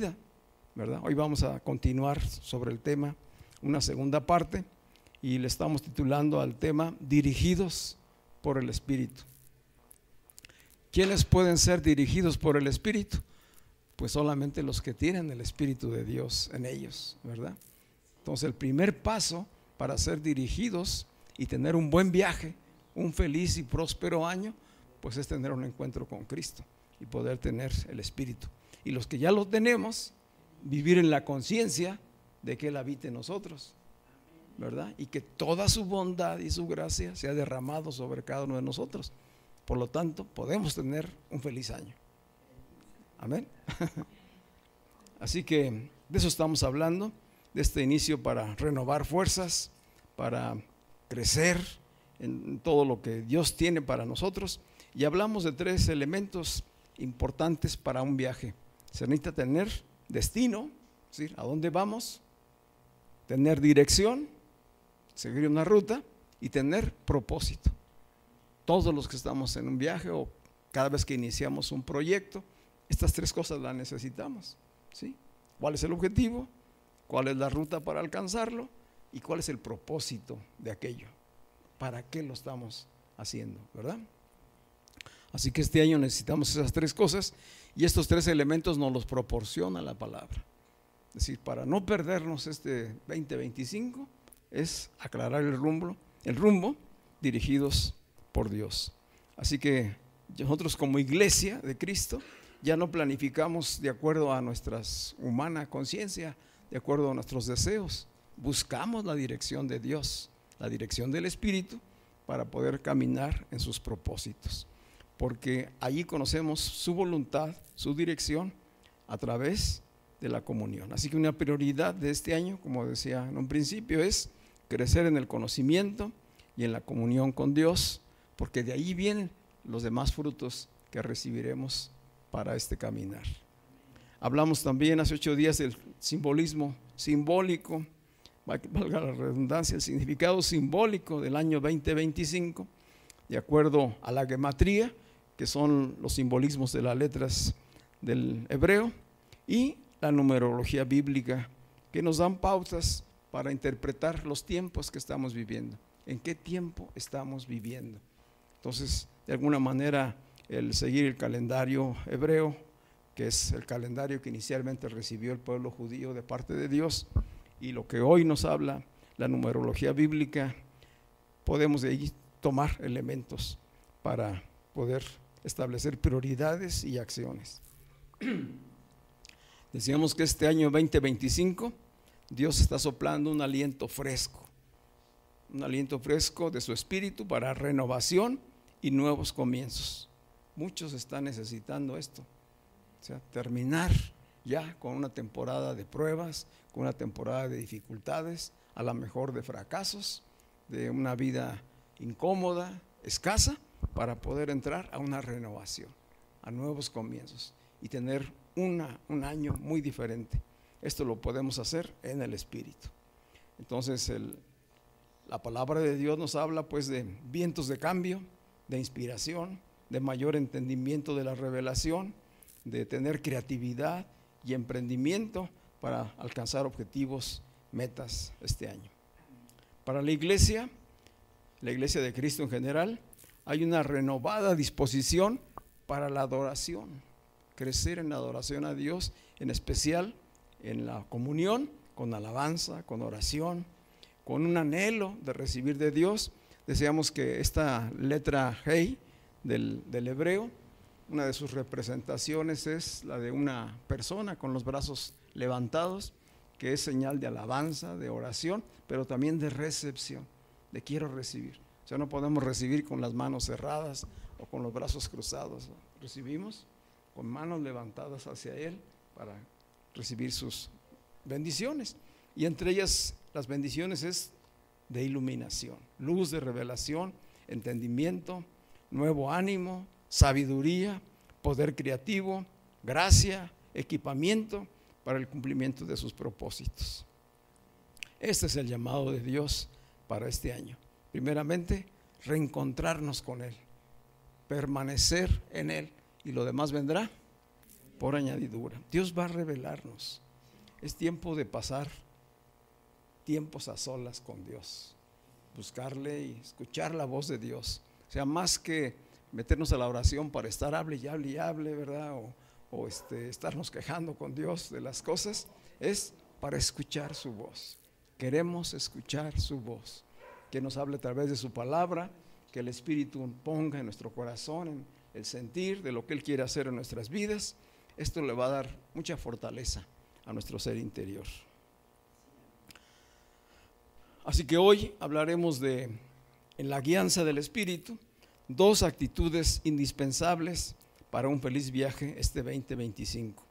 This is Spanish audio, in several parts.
vida, ¿verdad? Hoy vamos a continuar sobre el tema, una segunda parte, y le estamos titulando al tema dirigidos por el Espíritu. ¿Quiénes pueden ser dirigidos por el Espíritu? Pues solamente los que tienen el Espíritu de Dios en ellos, ¿verdad? Entonces el primer paso para ser dirigidos y tener un buen viaje, un feliz y próspero año, pues es tener un encuentro con Cristo y poder tener el Espíritu. Y los que ya lo tenemos, vivir en la conciencia de que Él habita en nosotros, ¿verdad? Y que toda su bondad y su gracia se ha derramado sobre cada uno de nosotros. Por lo tanto, podemos tener un feliz año. Amén. Así que de eso estamos hablando, de este inicio para renovar fuerzas, para crecer en todo lo que Dios tiene para nosotros. Y hablamos de 3 elementos importantes para un viaje. Se necesita tener destino, ¿sí? ¿A dónde vamos? Tener dirección, seguir una ruta, y tener propósito. Todos los que estamos en un viaje o cada vez que iniciamos un proyecto, estas 3 cosas las necesitamos, ¿sí? ¿Cuál es el objetivo? ¿Cuál es la ruta para alcanzarlo? ¿Y cuál es el propósito de aquello? ¿Para qué lo estamos haciendo, verdad? Así que este año necesitamos esas 3 cosas, y estos 3 elementos nos los proporciona la palabra. Es decir, para no perdernos este 2025 es aclarar el rumbo dirigidos por Dios. Así que nosotros como iglesia de Cristo ya no planificamos de acuerdo a nuestra humana conciencia, de acuerdo a nuestros deseos. Buscamos la dirección de Dios, la dirección del Espíritu, para poder caminar en sus propósitos, porque allí conocemos su voluntad, su dirección a través de la comunión. Así que una prioridad de este año, como decía en un principio, es crecer en el conocimiento y en la comunión con Dios, porque de ahí vienen los demás frutos que recibiremos para este caminar. Hablamos también hace 8 días del simbolismo simbólico, valga la redundancia, el significado simbólico del año 2025, de acuerdo a la gematría, que son los simbolismos de las letras del hebreo, y la numerología bíblica, que nos dan pautas para interpretar los tiempos que estamos viviendo. ¿En qué tiempo estamos viviendo? Entonces, de alguna manera, el seguir el calendario hebreo, que es el calendario que inicialmente recibió el pueblo judío de parte de Dios, y lo que hoy nos habla la numerología bíblica, podemos de ahí tomar elementos para poder establecer prioridades y acciones. Decíamos que este año 2025 Dios está soplando un aliento fresco de su Espíritu para renovación y nuevos comienzos. Muchos están necesitando esto, o sea, terminar ya con una temporada de pruebas, con una temporada de dificultades, a lo mejor de fracasos, de una vida incómoda, escasa, para poder entrar a una renovación, a nuevos comienzos y tener un año muy diferente. Esto lo podemos hacer en el Espíritu. Entonces la palabra de Dios nos habla pues de vientos de cambio, de inspiración, de mayor entendimiento de la revelación, de tener creatividad y emprendimiento para alcanzar objetivos, metas este año. Para la iglesia de Cristo en general, hay una renovada disposición para la adoración, crecer en la adoración a Dios, en especial en la comunión, con alabanza, con oración, con un anhelo de recibir de Dios. Deseamos que esta letra Hei del hebreo, una de sus representaciones es la de una persona con los brazos levantados, que es señal de alabanza, de oración, pero también de recepción, de quiero recibir. O sea, no podemos recibir con las manos cerradas o con los brazos cruzados, ¿no? Recibimos con manos levantadas hacia Él para recibir sus bendiciones, y entre ellas las bendiciones es de iluminación, luz de revelación, entendimiento, nuevo ánimo, sabiduría, poder creativo, gracia, equipamiento para el cumplimiento de sus propósitos. Este es el llamado de Dios para este año. Primeramente, reencontrarnos con Él, permanecer en Él, y lo demás vendrá por añadidura. Dios va a revelarnos. Es tiempo de pasar tiempos a solas con Dios, buscarle y escuchar la voz de Dios. O sea, más que meternos a la oración para estar hable y hable y hable, ¿verdad? O estarnos quejando con Dios de las cosas, es para escuchar su voz. Queremos escuchar su voz, que nos hable a través de su palabra, que el Espíritu ponga en nuestro corazón en el sentir de lo que Él quiere hacer en nuestras vidas. Esto le va a dar mucha fortaleza a nuestro ser interior. Así que hoy hablaremos en la guianza del Espíritu, 2 actitudes indispensables para un feliz viaje este 2025.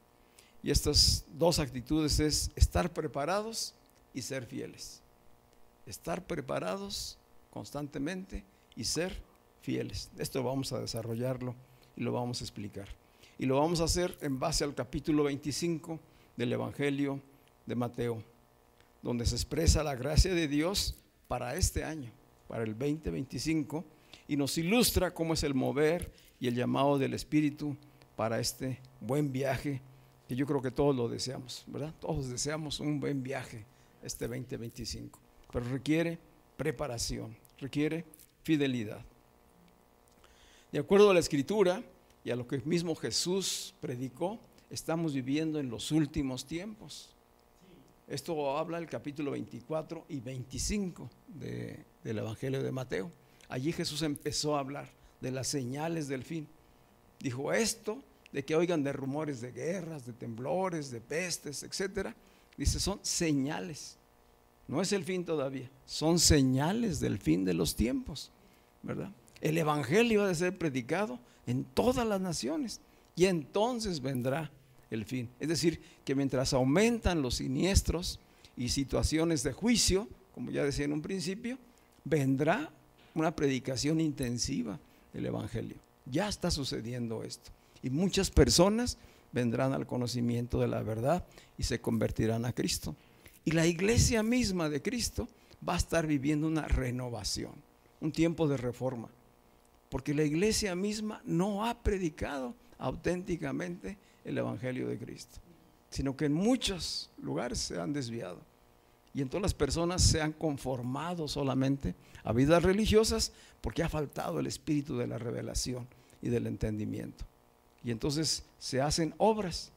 Y estas 2 actitudes es estar preparados y ser fieles. Estar preparados constantemente y ser fieles. Esto vamos a desarrollarlo y lo vamos a explicar. Y lo vamos a hacer en base al capítulo 25 del Evangelio de Mateo, donde se expresa la gracia de Dios para este año, para el 2025, y nos ilustra cómo es el mover y el llamado del Espíritu para este buen viaje, que yo creo que todos lo deseamos, ¿verdad? Todos deseamos un buen viaje este 2025, pero requiere preparación, requiere fidelidad. De acuerdo a la Escritura y a lo que mismo Jesús predicó, estamos viviendo en los últimos tiempos. Esto habla el capítulo 24 y 25 del Evangelio de Mateo. Allí Jesús empezó a hablar de las señales del fin. Dijo esto de que oigan de rumores de guerras, de temblores, de pestes, etcétera. Dice, son señales. No es el fin todavía, son señales del fin de los tiempos, ¿verdad? El Evangelio ha de ser predicado en todas las naciones y entonces vendrá el fin. Es decir, que mientras aumentan los siniestros y situaciones de juicio, como ya decía en un principio, vendrá una predicación intensiva del Evangelio. Ya está sucediendo esto y muchas personas vendrán al conocimiento de la verdad y se convertirán a Cristo. Y la iglesia misma de Cristo va a estar viviendo una renovación, un tiempo de reforma, porque la iglesia misma no ha predicado auténticamente el Evangelio de Cristo, sino que en muchos lugares se han desviado y entonces las personas se han conformado solamente a vidas religiosas porque ha faltado el espíritu de la revelación y del entendimiento, y entonces se hacen obras.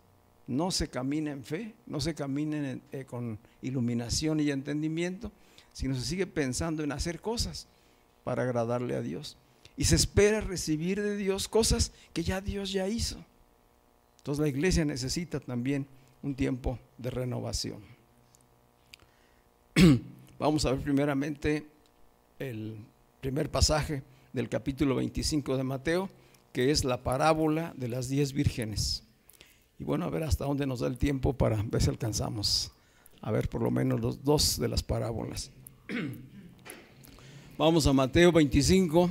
No se camina en fe, no se camina con iluminación y entendimiento, sino se sigue pensando en hacer cosas para agradarle a Dios. Y se espera recibir de Dios cosas que ya Dios ya hizo. Entonces la iglesia necesita también un tiempo de renovación. Vamos a ver primeramente el primer pasaje del capítulo 25 de Mateo, que es la parábola de las 10 vírgenes. Y bueno, a ver hasta dónde nos da el tiempo para ver si alcanzamos a ver por lo menos los 2 de las parábolas. Vamos a Mateo 25,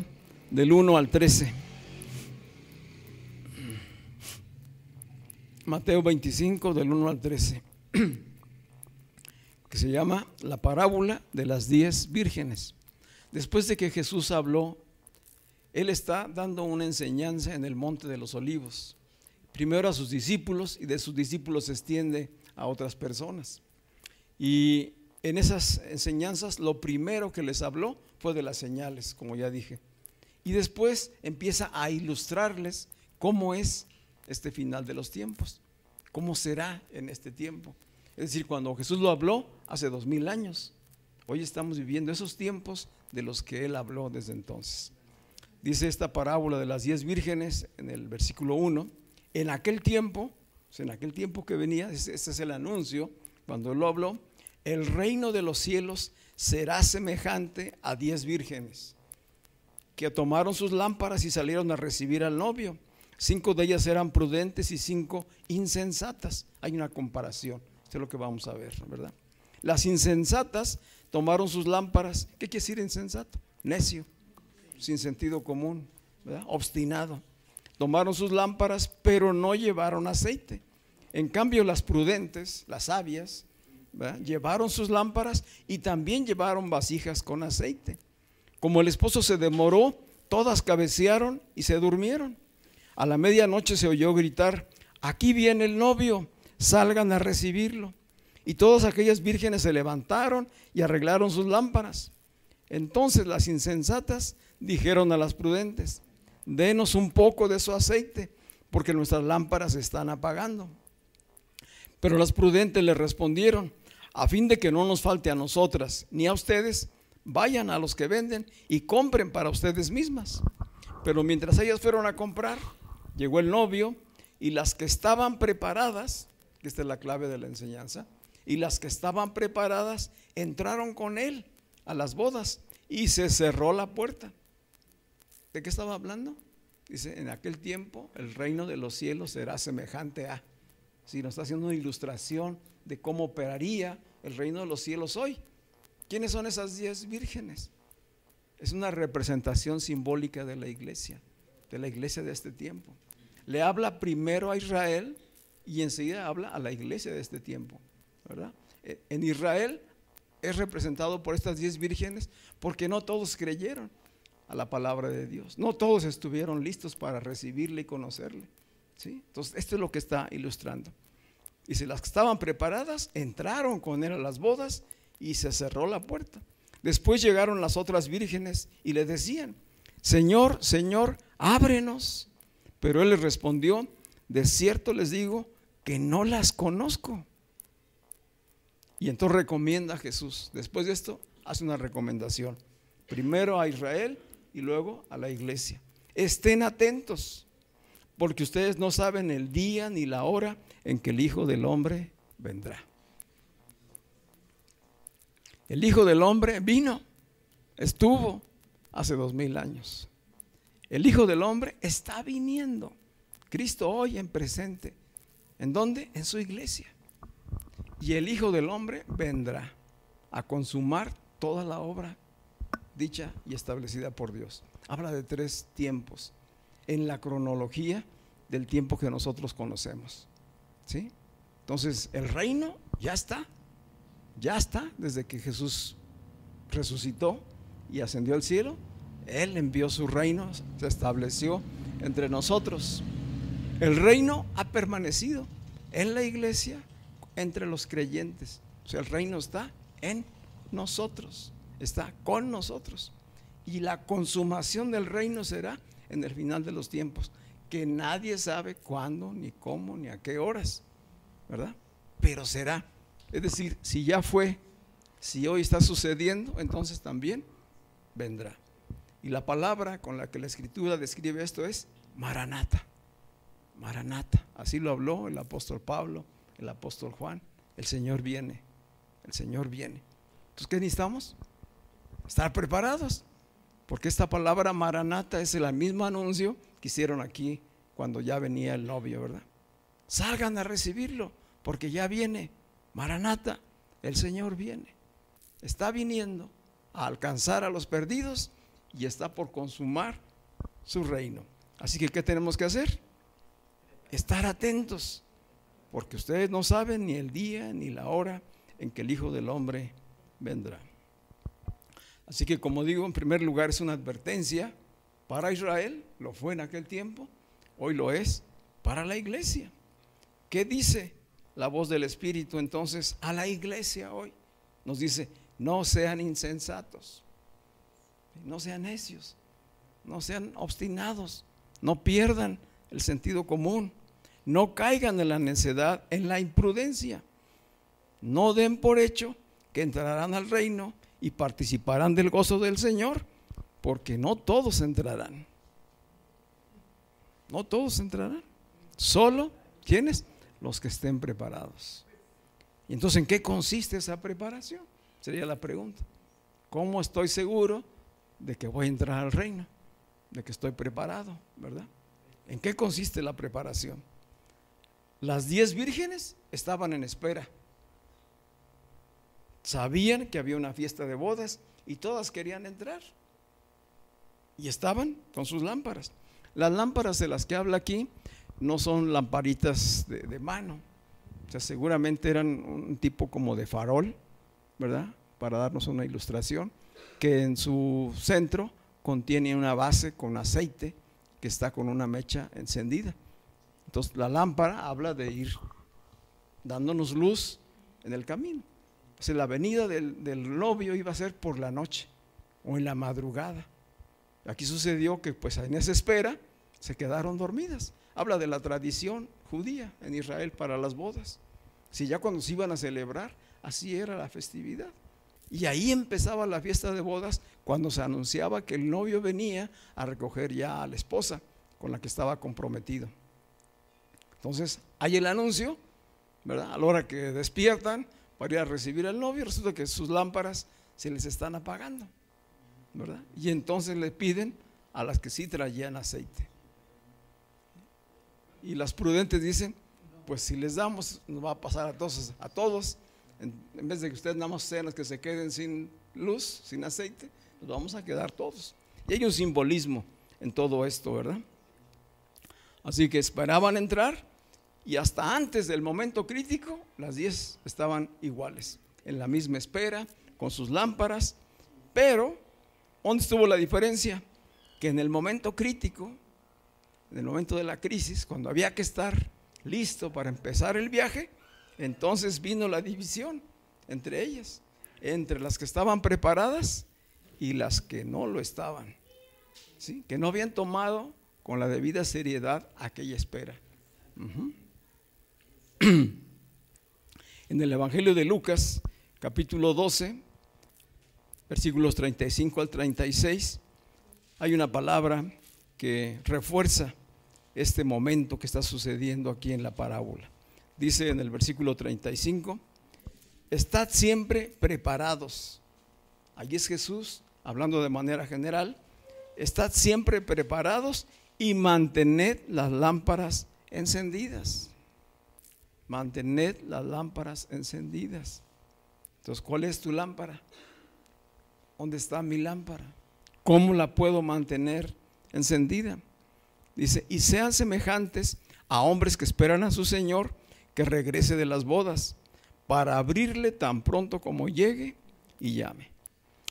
del 1 al 13. Mateo 25, del 1 al 13, que se llama la parábola de las 10 vírgenes. Después de que Jesús habló, Él está dando una enseñanza en el Monte de los Olivos. Primero a sus discípulos y de sus discípulos se extiende a otras personas. Y en esas enseñanzas lo primero que les habló fue de las señales, como ya dije. Y después empieza a ilustrarles cómo es este final de los tiempos, cómo será en este tiempo. Es decir, cuando Jesús lo habló hace 2000 años, hoy estamos viviendo esos tiempos de los que Él habló desde entonces. Dice esta parábola de las 10 vírgenes en el versículo 1. En aquel tiempo que venía, este es el anuncio, cuando Él lo habló, el reino de los cielos será semejante a 10 vírgenes que tomaron sus lámparas y salieron a recibir al novio. 5 de ellas eran prudentes y 5 insensatas. Hay una comparación, esto es lo que vamos a ver, ¿verdad? Las insensatas tomaron sus lámparas. ¿Qué quiere decir insensato? Necio, sin sentido común, ¿verdad? Obstinado. Tomaron sus lámparas, pero no llevaron aceite. En cambio, las prudentes, las sabias, ¿verdad?, llevaron sus lámparas y también llevaron vasijas con aceite. Como el esposo se demoró, todas cabecearon y se durmieron. A la medianoche se oyó gritar: aquí viene el novio, salgan a recibirlo. Y todas aquellas vírgenes se levantaron y arreglaron sus lámparas. Entonces las insensatas dijeron a las prudentes: denos un poco de su aceite, porque nuestras lámparas se están apagando. Pero las prudentes le respondieron: a fin de que no nos falte a nosotras ni a ustedes, vayan a los que venden y compren para ustedes mismas. Pero mientras ellas fueron a comprar, llegó el novio, y las que estaban preparadas, que esta es la clave de la enseñanza, y las que estaban preparadas entraron con él a las bodas, y se cerró la puerta. ¿De qué estaba hablando? Dice: en aquel tiempo el reino de los cielos será semejante a. Si nos está haciendo una ilustración de cómo operaría el reino de los cielos hoy. ¿Quiénes son esas 10 vírgenes? Es una representación simbólica de la iglesia de este tiempo. Le habla primero a Israel y enseguida habla a la iglesia de este tiempo, ¿verdad? En Israel es representado por estas 10 vírgenes porque no todos creyeron a la palabra de Dios, no todos estuvieron listos para recibirle y conocerle, ¿sí? Entonces esto es lo que está ilustrando. Y si las que estaban preparadas entraron con él a las bodas, y se cerró la puerta. Después llegaron las otras vírgenes y le decían: Señor, Señor, ábrenos. Pero él les respondió: de cierto les digo que no las conozco. Y entonces recomienda a Jesús. Después de esto hace una recomendación, primero a Israel y luego a la iglesia: estén atentos, porque ustedes no saben el día ni la hora en que el Hijo del Hombre vendrá. El Hijo del Hombre vino, estuvo hace 2000 años. El Hijo del Hombre está viniendo. Cristo hoy en presente. ¿En dónde? En su iglesia. Y el Hijo del Hombre vendrá a consumar toda la obra dicha y establecida por Dios. Habla de 3 tiempos en la cronología del tiempo que nosotros conocemos, ¿sí? Entonces el reino ya está desde que Jesús resucitó y ascendió al cielo. Él envió su reino, se estableció entre nosotros. El reino ha permanecido en la iglesia, entre los creyentes. O sea, el reino está en nosotros, está con nosotros. Y la consumación del reino será en el final de los tiempos, que nadie sabe cuándo, ni cómo, ni a qué horas, ¿verdad? Pero será. Es decir, si ya fue, si hoy está sucediendo, entonces también vendrá. Y la palabra con la que la Escritura describe esto es Maranata. Maranata, así lo habló el apóstol Pablo, el apóstol Juan. El Señor viene, el Señor viene. Entonces, ¿qué necesitamos? Estar preparados, porque esta palabra Maranata es el mismo anuncio que hicieron aquí cuando ya venía el novio, ¿verdad? Salgan a recibirlo, porque ya viene. Maranata, el Señor viene, está viniendo a alcanzar a los perdidos y está por consumar su reino. Así que ¿qué tenemos que hacer? Estar atentos, porque ustedes no saben ni el día ni la hora en que el Hijo del Hombre vendrá. Así que, como digo, en primer lugar es una advertencia para Israel, lo fue en aquel tiempo, hoy lo es para la iglesia. ¿Qué dice la voz del Espíritu entonces a la iglesia hoy? Nos dice: no sean insensatos, no sean necios, no sean obstinados, no pierdan el sentido común, no caigan en la necedad, en la imprudencia. No den por hecho que entrarán al reino y participarán del gozo del Señor, porque no todos entrarán. No todos entrarán, solo ¿quiénes? Los que estén preparados. Y entonces, ¿en qué consiste esa preparación? Sería la pregunta. ¿Cómo estoy seguro de que voy a entrar al reino? De que estoy preparado, ¿verdad? ¿En qué consiste la preparación? Las 10 vírgenes estaban en espera. Sabían que había una fiesta de bodas y todas querían entrar. Y estaban con sus lámparas. Las lámparas de las que habla aquí no son lamparitas de mano, o sea, seguramente eran un tipo como de farol, ¿verdad? Para darnos una ilustración, que en su centro contiene una base con aceite que está con una mecha encendida. Entonces la lámpara habla de ir dándonos luz en el camino. O sea, la venida del novio iba a ser por la noche o en la madrugada. Aquí sucedió que pues en esa espera se quedaron dormidas. Habla de la tradición judía en Israel para las bodas. Si ya cuando se iban a celebrar, así era la festividad. Y ahí empezaba la fiesta de bodas, cuando se anunciaba que el novio venía a recoger ya a la esposa con la que estaba comprometido. Entonces hay el anuncio, ¿verdad? A la hora que despiertan para ir a recibir al novio, resulta que sus lámparas se les están apagando, ¿verdad? Y entonces le piden a las que sí traían aceite. Y las prudentes dicen, pues si les damos, nos va a pasar a todos. En vez de que ustedes nada más sean las que se queden sin luz, sin aceite, nos vamos a quedar todos. Y hay un simbolismo en todo esto, ¿verdad? Así que esperaban entrar y hasta antes del momento crítico, las 10 estaban iguales, en la misma espera, con sus lámparas. Pero, ¿dónde estuvo la diferencia? Que en el momento crítico, en el momento de la crisis, cuando había que estar listo para empezar el viaje, entonces vino la división entre ellas, entre las que estaban preparadas y las que no lo estaban, ¿sí? Que no habían tomado con la debida seriedad aquella espera. En el Evangelio de Lucas, capítulo 12, versículos 35 al 36, hay una palabra que refuerza este momento que está sucediendo aquí en la parábola. Dice en el versículo 35, estad siempre preparados. Allí es Jesús hablando de manera general. Estad siempre preparados y mantened las lámparas encendidas. Mantened las lámparas encendidas. Entonces, ¿cuál es tu lámpara? ¿Dónde está mi lámpara? ¿Cómo la puedo mantener encendida? Dice, y sean semejantes a hombres que esperan a su Señor que regrese de las bodas, para abrirle tan pronto como llegue y llame.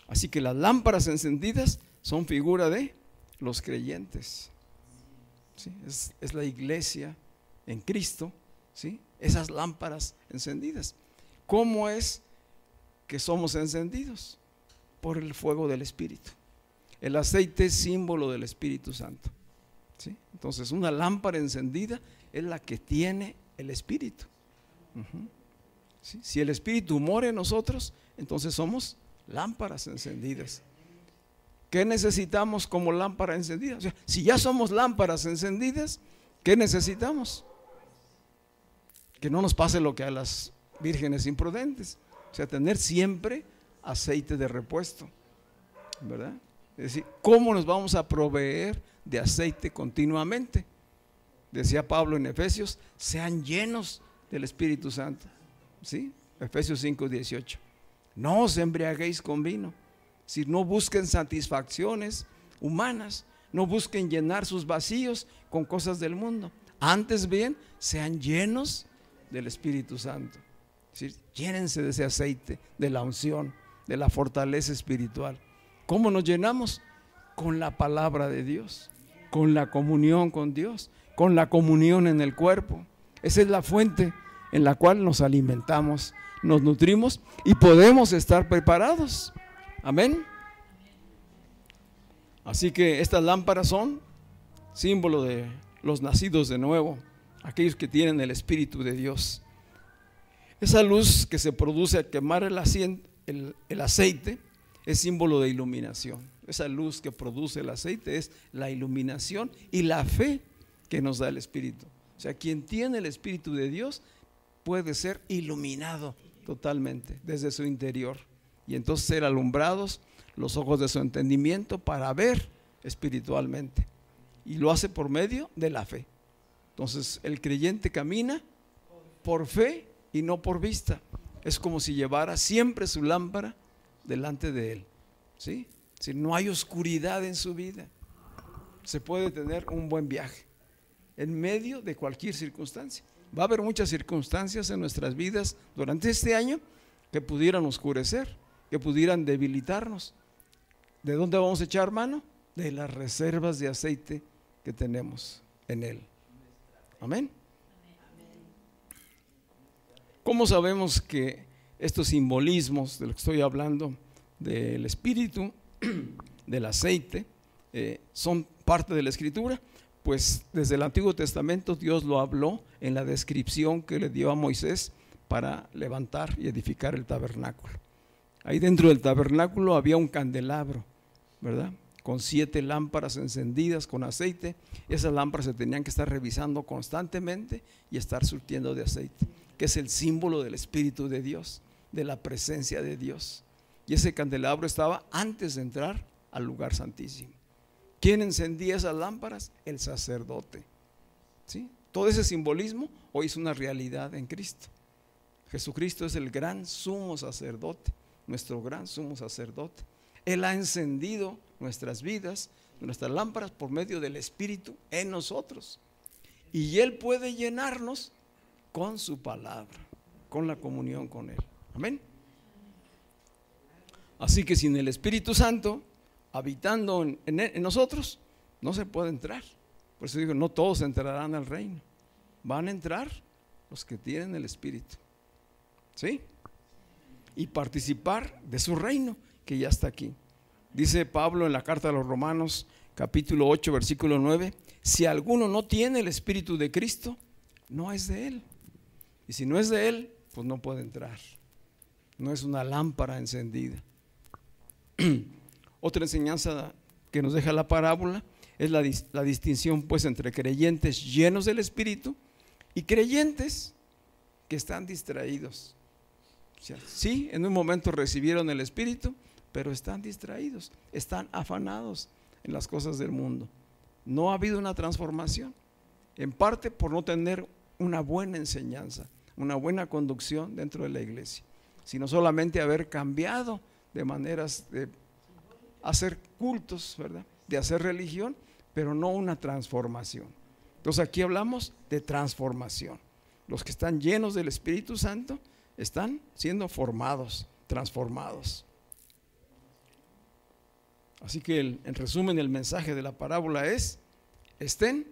Así que las lámparas encendidas son figura de los creyentes, ¿sí? Es la iglesia en Cristo, ¿sí? Esas lámparas encendidas. ¿Cómo es que somos encendidos? Por el fuego del Espíritu. El aceite es símbolo del Espíritu Santo, ¿sí? Entonces una lámpara encendida es la que tiene el Espíritu. ¿Sí? Si el Espíritu mora en nosotros, entonces somos lámparas encendidas. ¿Qué necesitamos como lámpara encendida? O sea, si ya somos lámparas encendidas, ¿qué necesitamos? Que no nos pase lo que a las vírgenes imprudentes, o sea, tener siempre aceite de repuesto, ¿verdad? Es decir, ¿cómo nos vamos a proveer de aceite continuamente? Decía Pablo en Efesios, sean llenos del Espíritu Santo, ¿sí? Efesios 5:18. No os embriaguéis con vino, si no busquen satisfacciones humanas, no busquen llenar sus vacíos con cosas del mundo, antes bien sean llenos del Espíritu Santo, ¿sí? Llénense de ese aceite, de la unción, de la fortaleza espiritual. ¿Cómo nos llenamos? Con la palabra de Dios, con la comunión con Dios, con la comunión en el cuerpo. Esa es la fuente en la cual nos alimentamos, nos nutrimos y podemos estar preparados. Amén. Así que estas lámparas son símbolo de los nacidos de nuevo, aquellos que tienen el Espíritu de Dios. Esa luz que se produce al quemar el aceite es símbolo de iluminación. Esa luz que produce el aceite es la iluminación y la fe que nos da el Espíritu. O sea, quien tiene el Espíritu de Dios puede ser iluminado totalmente desde su interior y entonces ser alumbrados los ojos de su entendimiento para ver espiritualmente, y lo hace por medio de la fe. Entonces el creyente camina por fe y no por vista. Es como si llevara siempre su lámpara delante de él, ¿sí? Si no hay oscuridad en su vida, se puede tener un buen viaje en medio de cualquier circunstancia. Va a haber muchas circunstancias en nuestras vidas durante este año que pudieran oscurecer, que pudieran debilitarnos. ¿De dónde vamos a echar mano? De las reservas de aceite que tenemos en Él. Amén. ¿Cómo sabemos que estos simbolismos de lo que estoy hablando, del espíritu, del aceite, son parte de la Escritura? Pues desde el Antiguo Testamento Dios lo habló en la descripción que le dio a Moisés para levantar y edificar el tabernáculo. Ahí dentro del tabernáculo había un candelabro, ¿verdad?, con 7 lámparas encendidas con aceite. Esas lámparas se tenían que estar revisando constantemente y estar surtiendo de aceite, que es el símbolo del Espíritu de Dios, de la presencia de Dios. Y ese candelabro estaba antes de entrar al lugar santísimo. ¿Quién encendía esas lámparas? El sacerdote, ¿sí? Todo ese simbolismo hoy es una realidad en Cristo. Jesucristo es el gran sumo sacerdote, nuestro gran sumo sacerdote. Él ha encendido nuestras vidas, nuestras lámparas, por medio del Espíritu en nosotros. Y Él puede llenarnos con su palabra, con la comunión con Él. Amén. Así que sin el Espíritu Santo habitando en nosotros, no se puede entrar. Por eso digo, no todos entrarán al reino. Van a entrar los que tienen el Espíritu, ¿sí? Y participar de su reino que ya está aquí. Dice Pablo en la carta a los Romanos, capítulo 8, versículo 9: si alguno no tiene el Espíritu de Cristo, no es de Él. Y si no es de Él, pues no puede entrar. No es una lámpara encendida. Otra enseñanza que nos deja la parábola es la distinción pues entre creyentes llenos del Espíritu y creyentes que están distraídos. O sea, sí, en un momento recibieron el Espíritu, pero están distraídos, están afanados en las cosas del mundo. No ha habido una transformación, en parte por no tener una buena enseñanza, una buena conducción dentro de la iglesia, sino solamente haber cambiado de maneras de hacer cultos, ¿verdad?, de hacer religión, pero no una transformación. Entonces aquí hablamos de transformación. Los que están llenos del Espíritu Santo están siendo formados, transformados. Así que en resumen, el mensaje de la parábola es: estén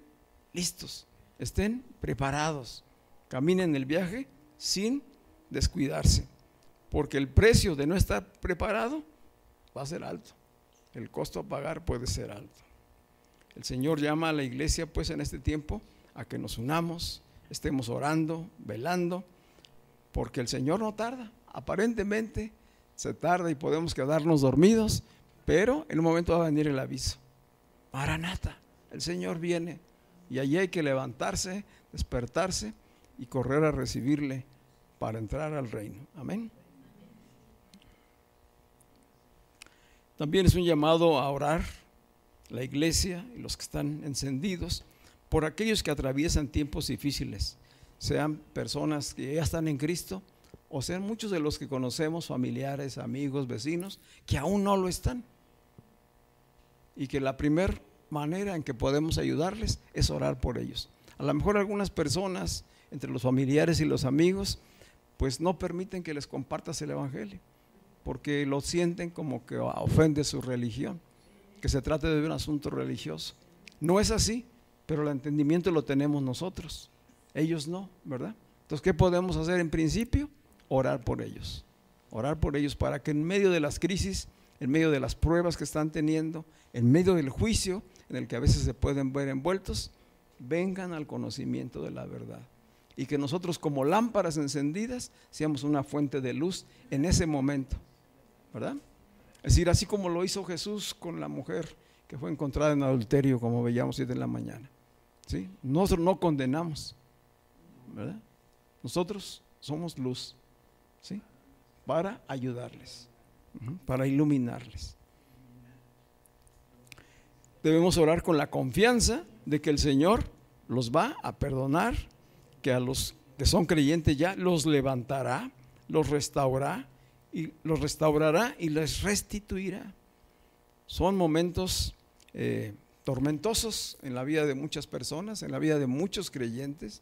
listos, estén preparados, caminen el viaje sin descuidarse, porque el precio de no estar preparado va a ser alto, el costo a pagar puede ser alto. El Señor llama a la iglesia pues en este tiempo a que nos unamos, estemos orando, velando, porque el Señor no tarda. Aparentemente se tarda y podemos quedarnos dormidos, pero en un momento va a venir el aviso: Maranata, el Señor viene. Y allí hay que levantarse, despertarse y correr a recibirle para entrar al reino. Amén. También es un llamado a orar, la iglesia y los que están encendidos, por aquellos que atraviesan tiempos difíciles, sean personas que ya están en Cristo o sean muchos de los que conocemos, familiares, amigos, vecinos, que aún no lo están. Y que la primera manera en que podemos ayudarles es orar por ellos. A lo mejor algunas personas, entre los familiares y los amigos, pues no permiten que les compartas el evangelio, porque lo sienten como que ofende su religión, que se trate de un asunto religioso. No es así, pero el entendimiento lo tenemos nosotros, ellos no, ¿verdad? Entonces, ¿qué podemos hacer en principio? Orar por ellos para que en medio de las crisis, en medio de las pruebas que están teniendo, en medio del juicio en el que a veces se pueden ver envueltos, vengan al conocimiento de la verdad. Y que nosotros, como lámparas encendidas, seamos una fuente de luz en ese momento, ¿verdad? Es decir, así como lo hizo Jesús con la mujer que fue encontrada en adulterio, como veíamos hoy de la mañana, ¿sí? Nosotros no condenamos, ¿verdad? Nosotros somos luz, ¿sí?, para ayudarles, para iluminarles. Debemos orar con la confianza de que el Señor los va a perdonar, que a los que son creyentes ya los levantará, los restaurará y les restituirá. Son momentos tormentosos en la vida de muchas personas, en la vida de muchos creyentes.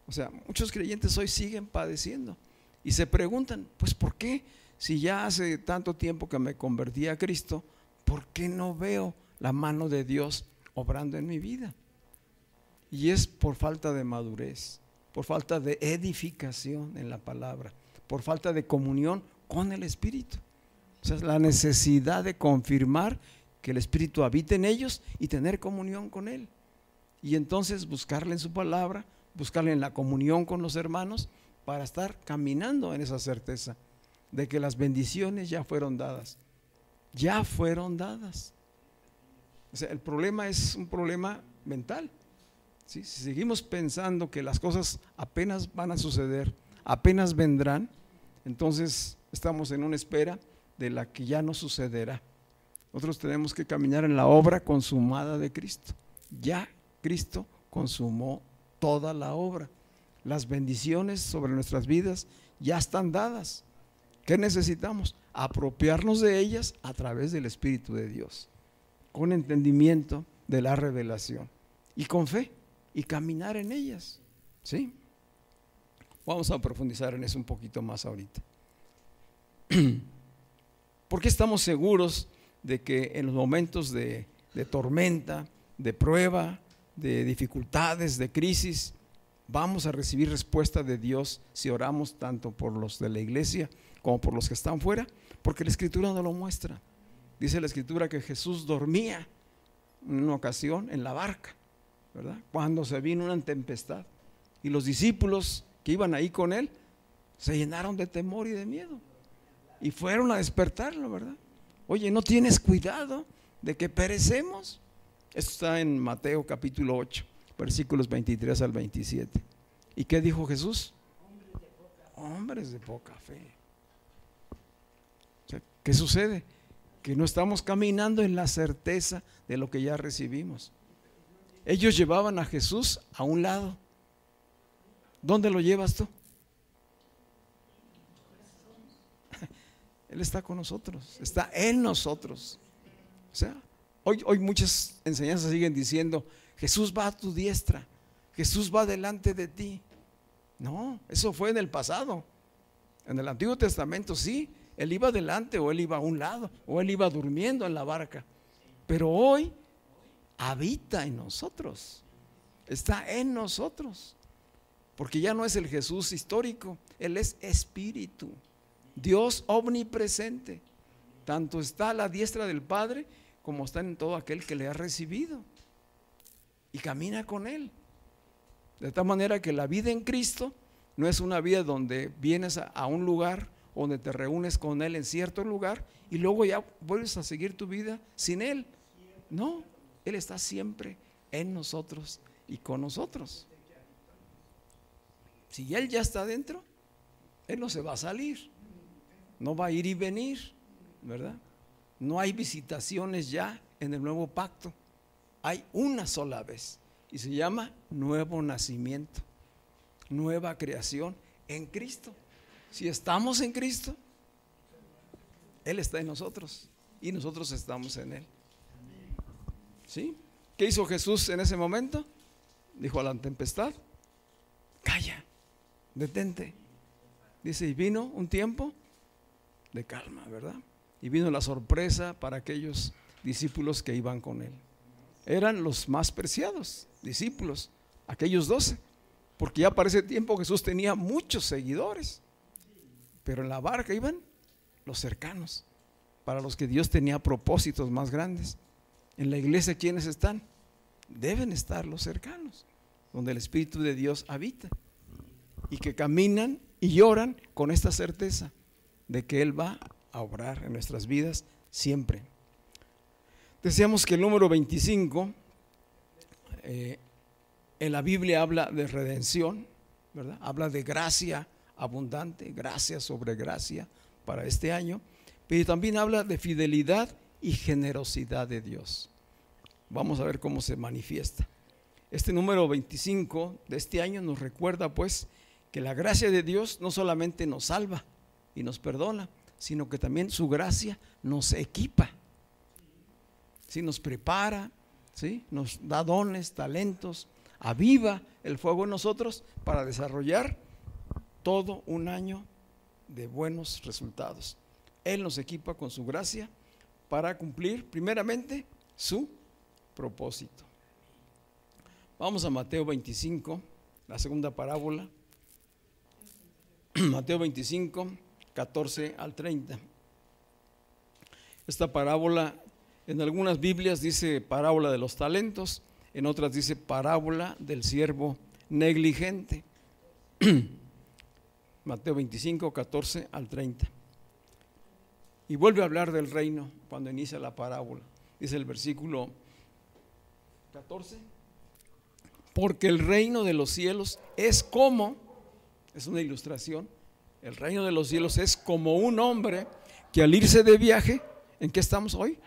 O sea, muchos creyentes hoy siguen padeciendo y se preguntan, pues ¿por qué? Si ya hace tanto tiempo que me convertí a Cristo, ¿por qué no veo la mano de Dios obrando en mi vida? Y es por falta de madurez, por falta de edificación en la palabra, por falta de comunión con el Espíritu. O sea, la necesidad de confirmar que el Espíritu habita en ellos y tener comunión con Él. Y entonces buscarle en su palabra, buscarle en la comunión con los hermanos, para estar caminando en esa certeza de que las bendiciones ya fueron dadas. Ya fueron dadas. O sea, el problema es un problema mental. ¿Sí? Si seguimos pensando que las cosas apenas van a suceder, apenas vendrán, entonces estamos en una espera de la que ya no sucederá. Nosotros tenemos que caminar en la obra consumada de Cristo. Ya Cristo consumó toda la obra. Las bendiciones sobre nuestras vidas ya están dadas. ¿Qué necesitamos? Apropiarnos de ellas a través del Espíritu de Dios, con entendimiento de la revelación y con fe, y caminar en ellas. ¿Sí? Vamos a profundizar en eso un poquito más ahorita. ¿Por qué estamos seguros de que en los momentos de tormenta, de prueba, de dificultades, de crisis, vamos a recibir respuesta de Dios si oramos tanto por los de la iglesia como por los que están fuera? Porque la Escritura nos lo muestra. Dice la Escritura que Jesús dormía en una ocasión en la barca, ¿verdad? Cuando se vino una tempestad, y los discípulos que iban ahí con él se llenaron de temor y de miedo y fueron a despertarlo, ¿verdad? Oye, ¿no tienes cuidado de que perecemos? Esto está en Mateo capítulo 8, versículos 23 al 27. ¿Y qué dijo Jesús? Hombres de poca fe. O sea, ¿qué sucede? Que no estamos caminando en la certeza de lo que ya recibimos. Ellos llevaban a Jesús a un lado. ¿Dónde lo llevas tú? Él está con nosotros, está en nosotros. O sea, hoy muchas enseñanzas siguen diciendo: Jesús va a tu diestra, Jesús va delante de ti. No, eso fue en el pasado. En el Antiguo Testamento sí, Él iba delante, o Él iba a un lado, o Él iba durmiendo en la barca. Pero hoy habita en nosotros, está en nosotros, porque ya no es el Jesús histórico, Él es Espíritu, Dios omnipresente. Tanto está a la diestra del Padre como está en todo aquel que le ha recibido, y camina con Él. De tal manera que la vida en Cristo no es una vida donde vienes a un lugar, donde te reúnes con Él en cierto lugar y luego ya vuelves a seguir tu vida sin Él. No, Él está siempre en nosotros y con nosotros. Si Él ya está dentro, Él no se va a salir, no va a ir y venir, ¿verdad? No hay visitaciones ya en el nuevo pacto. Hay una sola vez y se llama nuevo nacimiento, nueva creación en Cristo. Si estamos en Cristo, Él está en nosotros y nosotros estamos en Él. ¿Sí? ¿Qué hizo Jesús en ese momento? Dijo a la tempestad: calla, detente. Dice, y vino un tiempo de calma, ¿verdad? Y vino la sorpresa para aquellos discípulos que iban con Él. Eran los más preciados discípulos, aquellos 12, porque ya para ese tiempo Jesús tenía muchos seguidores, pero en la barca iban los cercanos, para los que Dios tenía propósitos más grandes. En la iglesia, ¿quiénes están? Deben estar los cercanos, donde el Espíritu de Dios habita, y que caminan y lloran con esta certeza de que Él va a obrar en nuestras vidas siempre. Decíamos que el número 25 en la Biblia habla de redención, ¿verdad? Habla de gracia abundante, gracia sobre gracia para este año, pero también habla de fidelidad y generosidad de Dios. Vamos a ver cómo se manifiesta. Este número 25 de este año nos recuerda pues que la gracia de Dios no solamente nos salva y nos perdona, sino que también su gracia nos equipa, ¿sí? Nos prepara, ¿sí? Nos da dones, talentos, aviva el fuego en nosotros para desarrollar todo un año de buenos resultados. Él nos equipa con su gracia para cumplir primeramente su propósito. Vamos a Mateo 25, la segunda parábola. Mateo 25, 14 al 30. Esta parábola en algunas Biblias dice parábola de los talentos, en otras dice parábola del siervo negligente. Mateo 25, 14 al 30. Y vuelve a hablar del reino cuando inicia la parábola. Dice el versículo 14: porque el reino de los cielos es como, es una ilustración, el reino de los cielos es como un hombre que al irse de viaje, ¿en qué estamos hoy?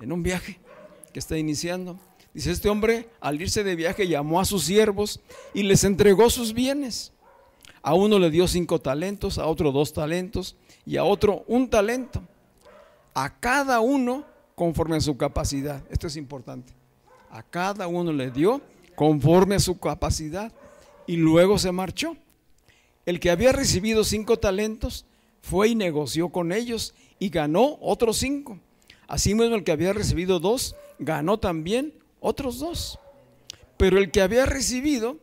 En un viaje que está iniciando. Dice, este hombre al irse de viaje llamó a sus siervos y les entregó sus bienes. A uno le dio 5 talentos, a otro 2 talentos y a otro 1 talento. A cada uno conforme a su capacidad. Esto es importante. A cada uno le dio conforme a su capacidad y luego se marchó. El que había recibido 5 talentos fue y negoció con ellos y ganó otros 5. Asimismo el que había recibido 2 ganó también otros 2. Pero el que había recibido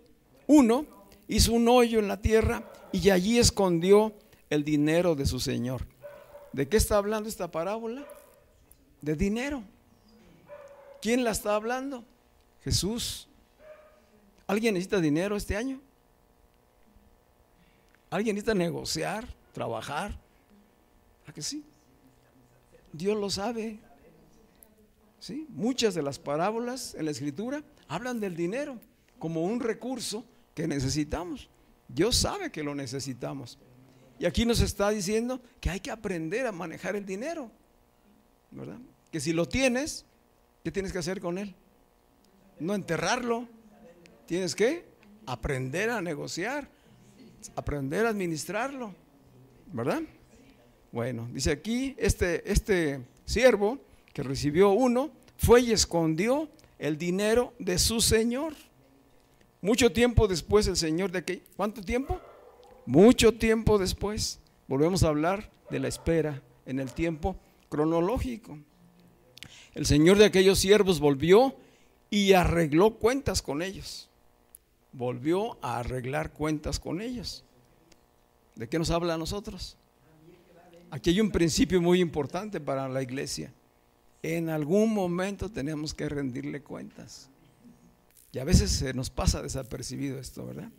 1 hizo un hoyo en la tierra y allí escondió el dinero de su señor. ¿De qué está hablando esta parábola? De dinero. ¿Quién la está hablando? Jesús. ¿Alguien necesita dinero este año? ¿Alguien necesita negociar, trabajar? ¿A que sí? Dios lo sabe. ¿Sí? Muchas de las parábolas en la Escritura hablan del dinero como un recurso que necesitamos. Dios sabe que lo necesitamos. Y aquí nos está diciendo que hay que aprender a manejar el dinero, ¿verdad? Que si lo tienes, ¿qué tienes que hacer con él? No enterrarlo. Tienes que aprender a negociar, aprender a administrarlo, ¿verdad? Bueno, dice aquí, este siervo que recibió 1 fue y escondió el dinero de su señor. Mucho tiempo después el señor de aquel, ¿cuánto tiempo? Mucho tiempo después. Volvemos a hablar de la espera en el tiempo cronológico. El señor de aquellos siervos volvió y arregló cuentas con ellos. Volvió a arreglar cuentas con ellos. ¿De qué nos habla a nosotros? Aquí hay un principio muy importante para la iglesia. En algún momento tenemos que rendirle cuentas. Y a veces se nos pasa desapercibido esto, ¿verdad?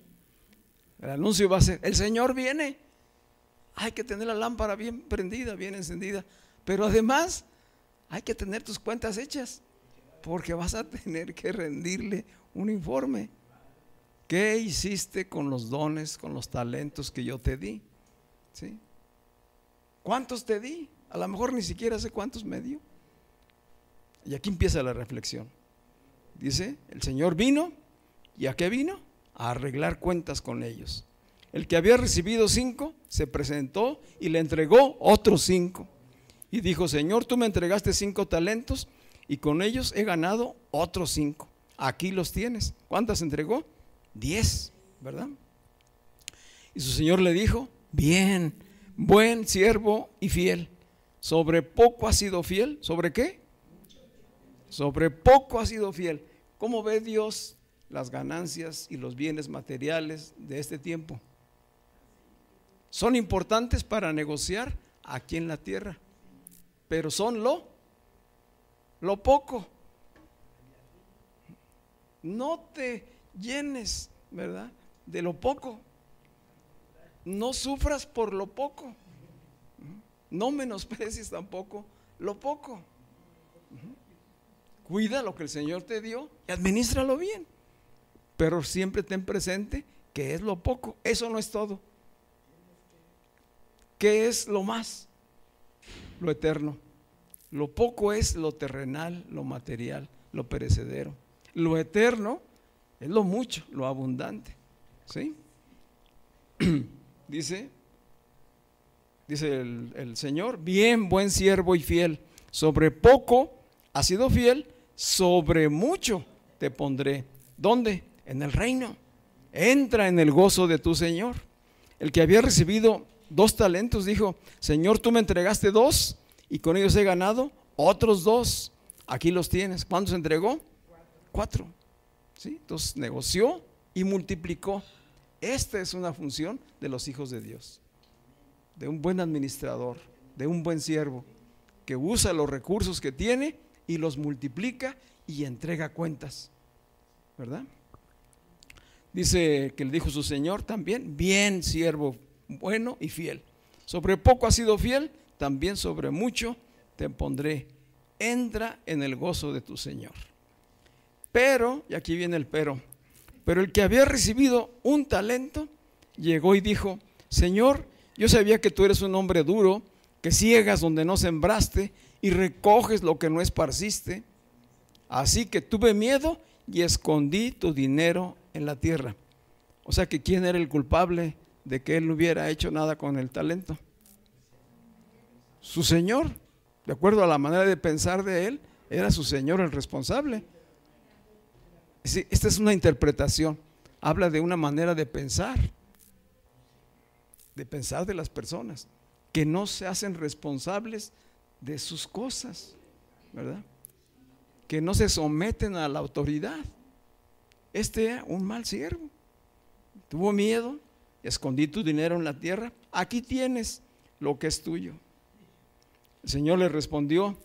El anuncio va a ser, el Señor viene. Hay que tener la lámpara bien prendida, bien encendida. Pero además hay que tener tus cuentas hechas, porque vas a tener que rendirle un informe. ¿Qué hiciste con los dones, con los talentos que yo te di? ¿Sí? ¿Cuántos te di? A lo mejor ni siquiera sé cuántos me dio. Y aquí empieza la reflexión. Dice, el Señor vino, ¿y a qué vino? A arreglar cuentas con ellos. El que había recibido 5 se presentó y le entregó otros 5. Y dijo, Señor, tú me entregaste 5 talentos y con ellos he ganado otros 5. Aquí los tienes. ¿Cuántas entregó? 10, ¿verdad? Y su señor le dijo, bien, buen siervo y fiel, sobre poco has sido fiel. ¿Sobre qué? Sobre poco has sido fiel. ¿Cómo ve Dios las ganancias y los bienes materiales de este tiempo? Son importantes para negociar aquí en la tierra, pero son lo poco. No te llenes, ¿verdad?, de lo poco. No sufras por lo poco. No menosprecies tampoco lo poco. Cuida lo que el Señor te dio y adminístralo bien. Pero siempre ten presente que es lo poco. Eso no es todo. ¿Qué es lo más? Lo eterno. Lo poco es lo terrenal, lo material, lo perecedero. Lo eterno es lo mucho, lo abundante. ¿Sí? Dice el Señor, bien, buen siervo y fiel, sobre poco has sido fiel, sobre mucho te pondré. ¿Dónde? En el reino. Entra en el gozo de tu Señor. El que había recibido 2 talentos dijo, Señor, tú me entregaste 2 y con ellos he ganado otros 2. Aquí los tienes. ¿Cuántos entregó? 4. ¿sí? Entonces negoció y multiplicó. Esta es una función de los hijos de Dios, de un buen administrador, de un buen siervo, que usa los recursos que tiene y los multiplica y entrega cuentas, ¿verdad? Dice que le dijo su Señor también: bien, siervo bueno y fiel, sobre poco has sido fiel, también sobre mucho te pondré, entra en el gozo de tu Señor. Pero, y aquí viene el pero el que había recibido un talento llegó y dijo: Señor, yo sabía que tú eres un hombre duro, que ciegas donde no sembraste y recoges lo que no esparciste, así que tuve miedo y escondí tu dinero en la tierra. O sea que ¿quién era el culpable de que él no hubiera hecho nada con el talento? Su señor. De acuerdo a la manera de pensar de él, era su señor el responsable. Esta es una interpretación, habla de una manera de pensar de las personas, que no se hacen responsables de sus cosas, ¿verdad? Que no se someten a la autoridad. Este era un mal siervo, tuvo miedo, escondí tu dinero en la tierra, aquí tienes lo que es tuyo. El Señor le respondió: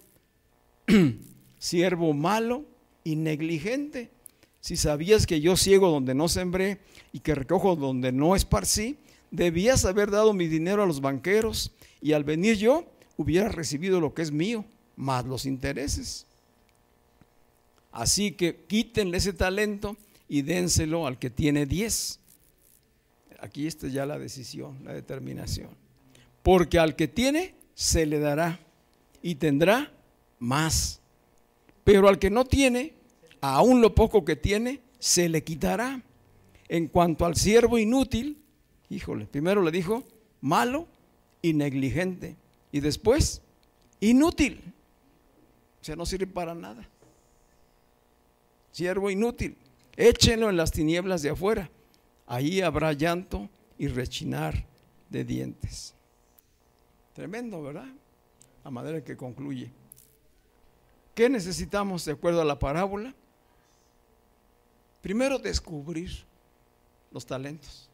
siervo malo y negligente, si sabías que yo ciego donde no sembré y que recojo donde no esparcí, debías haber dado mi dinero a los banqueros y al venir yo hubiera recibido lo que es mío, más los intereses. Así que quítenle ese talento y dénselo al que tiene 10. Aquí está ya la decisión, la determinación. Porque al que tiene se le dará y tendrá más, pero al que no tiene, aún lo poco que tiene se le quitará. En cuanto al siervo inútil, híjole, primero le dijo malo y negligente, y después inútil, o sea, no sirve para nada. Siervo inútil, échenlo en las tinieblas de afuera, ahí habrá llanto y rechinar de dientes. Tremendo, ¿verdad? La manera que concluye. ¿Qué necesitamos de acuerdo a la parábola? Primero, descubrir los talentos.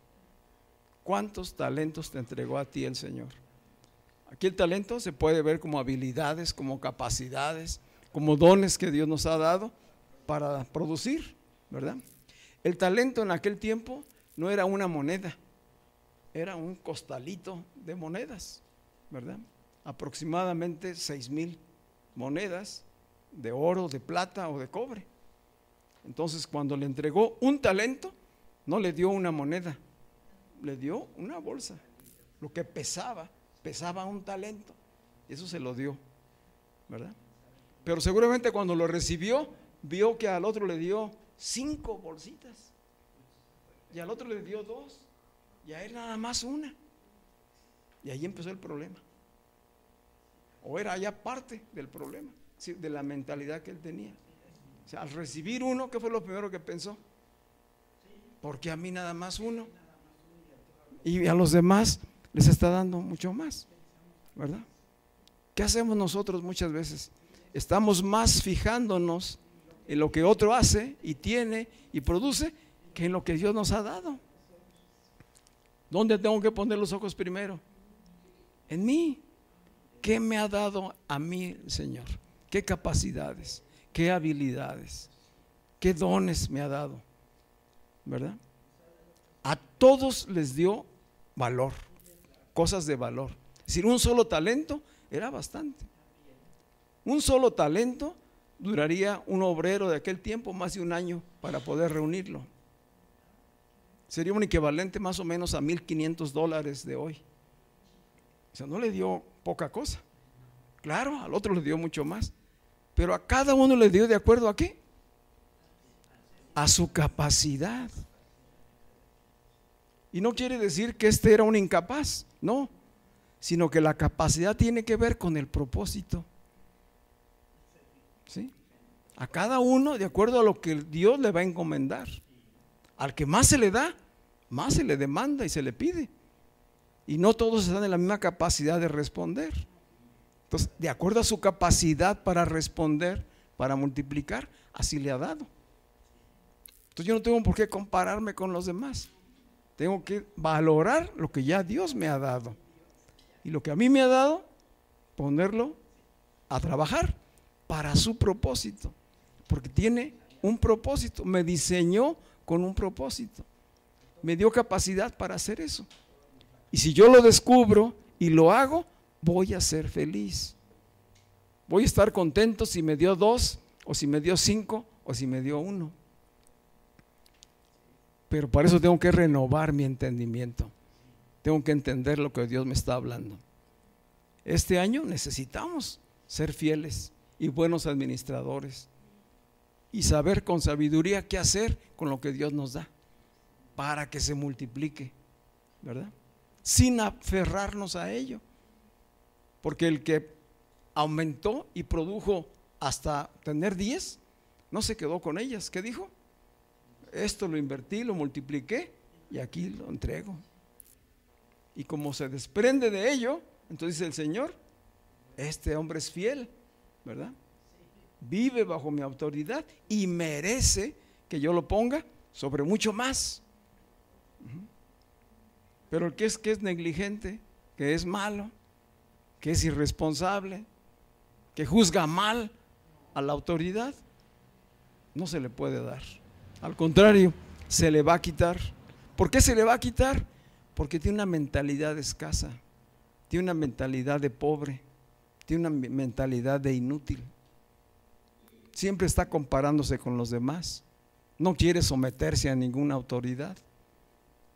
¿Cuántos talentos te entregó a ti el Señor? Aquí el talento se puede ver como habilidades, como capacidades, como dones que Dios nos ha dado para producir, ¿verdad? El talento en aquel tiempo no era una moneda, era un costalito de monedas, ¿verdad? Aproximadamente 6,000 monedas de oro, de plata o de cobre. Entonces, cuando le entregó un talento, no le dio una moneda, le dio una bolsa. Lo que pesaba un talento, y eso se lo dio, ¿verdad? Pero seguramente cuando lo recibió, vio que al otro le dio 5 bolsitas, y al otro le dio 2, y a él nada más una. Y ahí empezó el problema. O era ya parte del problema, de la mentalidad que él tenía. O sea, al recibir uno, ¿qué fue lo primero que pensó? Porque a mí nada más uno, y a los demás les está dando mucho más, ¿verdad? ¿Qué hacemos nosotros muchas veces? Estamos más fijándonos en lo que otro hace y tiene y produce que en lo que Dios nos ha dado. ¿Dónde tengo que poner los ojos primero? En mí. ¿Qué me ha dado a mí el Señor? ¿Qué capacidades? ¿Qué habilidades? ¿Qué dones me ha dado? ¿Verdad? A todos les dio valor, cosas de valor. Es decir, un solo talento era bastante. Un solo talento duraría un obrero de aquel tiempo más de un año para poder reunirlo. Sería un equivalente más o menos a $1,500 de hoy. O sea, no le dio poca cosa. Claro, al otro le dio mucho más, pero a cada uno le dio de acuerdo a qué? A su capacidad. Y no quiere decir que este era un incapaz, no, sino que la capacidad tiene que ver con el propósito. ¿Sí? A cada uno de acuerdo a lo que Dios le va a encomendar. Al que más se le da, más se le demanda y se le pide. Y no todos están en la misma capacidad de responder. Entonces, de acuerdo a su capacidad para responder, para multiplicar, así le ha dado. Entonces yo no tengo por qué compararme con los demás. Tengo que valorar lo que ya Dios me ha dado. Y lo que a mí me ha dado, ponerlo a trabajar para su propósito. Porque tiene un propósito. Me diseñó con un propósito. Me dio capacidad para hacer eso. Y si yo lo descubro y lo hago, voy a ser feliz. Voy a estar contento si me dio 2, o si me dio 5, o si me dio 1. Pero para eso tengo que renovar mi entendimiento. Tengo que entender lo que Dios me está hablando. Este año necesitamos ser fieles y buenos administradores y saber con sabiduría qué hacer con lo que Dios nos da para que se multiplique, ¿verdad? Sin aferrarnos a ello. Porque el que aumentó y produjo hasta tener 10, no se quedó con ellas. ¿Qué dijo? Esto lo invertí, lo multipliqué y aquí lo entrego. Y como se desprende de ello, entonces dice el Señor, este hombre es fiel, ¿verdad? Vive bajo mi autoridad y merece que yo lo ponga sobre mucho más. Pero el que es negligente, que es malo, que es irresponsable, que juzga mal a la autoridad, no se le puede dar. Al contrario, se le va a quitar. ¿Por qué se le va a quitar? Porque tiene una mentalidad escasa, tiene una mentalidad de pobre, tiene una mentalidad de inútil. Siempre está comparándose con los demás. No quiere someterse a ninguna autoridad.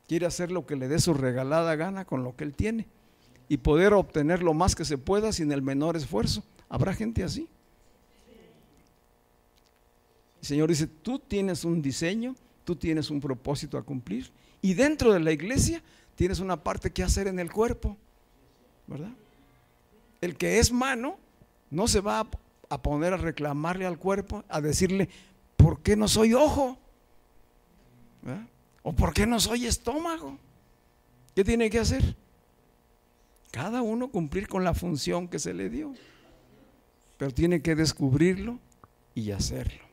Quiere hacer lo que le dé su regalada gana con lo que él tiene y poder obtener lo más que se pueda sin el menor esfuerzo. ¿Habrá gente así? El Señor dice, tú tienes un diseño, tú tienes un propósito a cumplir y dentro de la iglesia tienes una parte que hacer en el cuerpo, ¿verdad? El que es mano no se va a poner a reclamarle al cuerpo, a decirle, ¿por qué no soy ojo? ¿Verdad? ¿O por qué no soy estómago? ¿Qué tiene que hacer? Cada uno cumplir con la función que se le dio, pero tiene que descubrirlo y hacerlo.